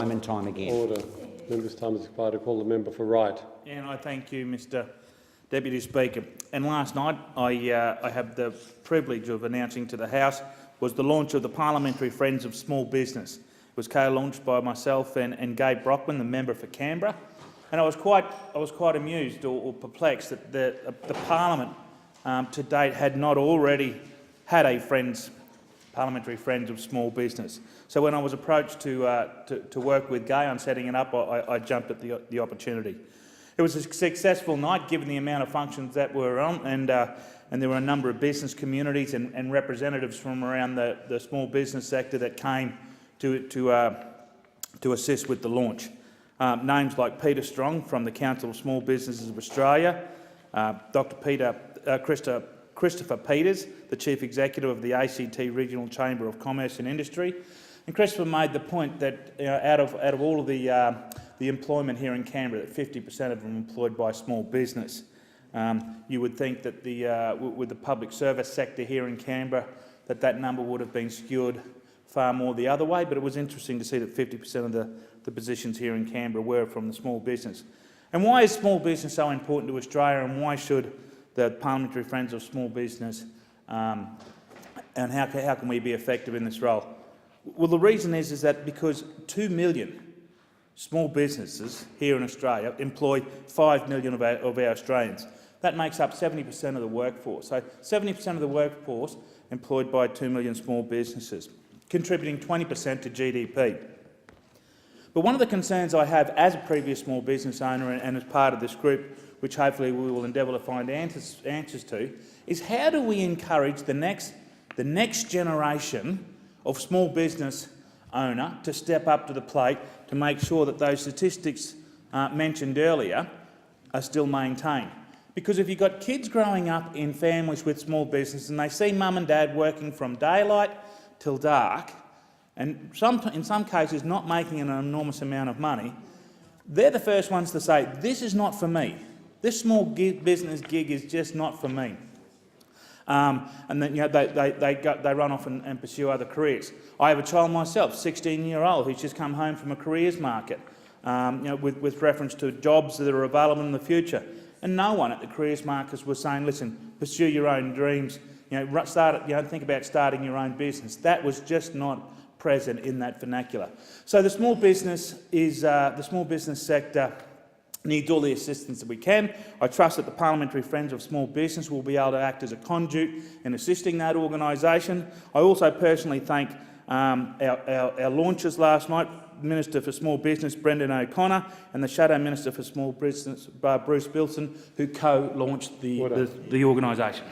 time and time again. Order. Member's time has expired. I call the member for Wright. And I thank you, Mr Deputy Speaker. And last night I had the privilege of announcing to the House was the launch of the Parliamentary Friends of Small Business. It was co-launched by myself and Gabe Brockman, the member for Canberra. And I was quite amused or perplexed that the Parliament to date had not already had a Parliamentary Friends of Small Business. So when I was approached to work with Gay on setting it up, I jumped at the opportunity. It was a successful night given the amount of functions that were on, and there were a number of business communities and representatives from around the small business sector that came to assist with the launch. Names like Peter Strong from the Council of Small Businesses of Australia, Dr. Christopher Peters, the Chief Executive of the ACT Regional Chamber of Commerce and Industry. And Christopher made the point that out of all of the employment here in Canberra, that 50% of them employed by small business. You would think that with the public service sector here in Canberra, that number would have been skewed far more the other way, but it was interesting to see that 50% of the positions here in Canberra were from the small business. And why is small business so important to Australia, and why should the Parliamentary Friends of Small Business and how can we be effective in this role? Well, the reason is that because 2 million small businesses here in Australia employ 5 million of our Australians. That makes up 70% of the workforce. So 70% of the workforce employed by 2 million small businesses, contributing 20% to GDP. But one of the concerns I have as a previous small business owner and as part of this group, which hopefully we will endeavour to find answers to, is how do we encourage the next generation of small business owner to step up to the plate to make sure that those statistics mentioned earlier are still maintained. Because if you've got kids growing up in families with small business and they see mum and dad working from daylight till dark, and in some cases not making an enormous amount of money, they're the first ones to say, this is not for me. This small business gig is just not for me. And then they run off and pursue other careers. I have a child myself, 16-year-old, who's just come home from a careers market with reference to jobs that are available in the future. And no one at the careers markets was saying, listen, pursue your own dreams, think about starting your own business. That was just not present in that vernacular. So the small business sector needs all the assistance that we can. I trust that the Parliamentary Friends of Small Business will be able to act as a conduit in assisting that organisation. I also personally thank our launchers last night, Minister for Small Business Brendan O'Connor and the Shadow Minister for Small Business Bruce Bilson, who co-launched the organisation.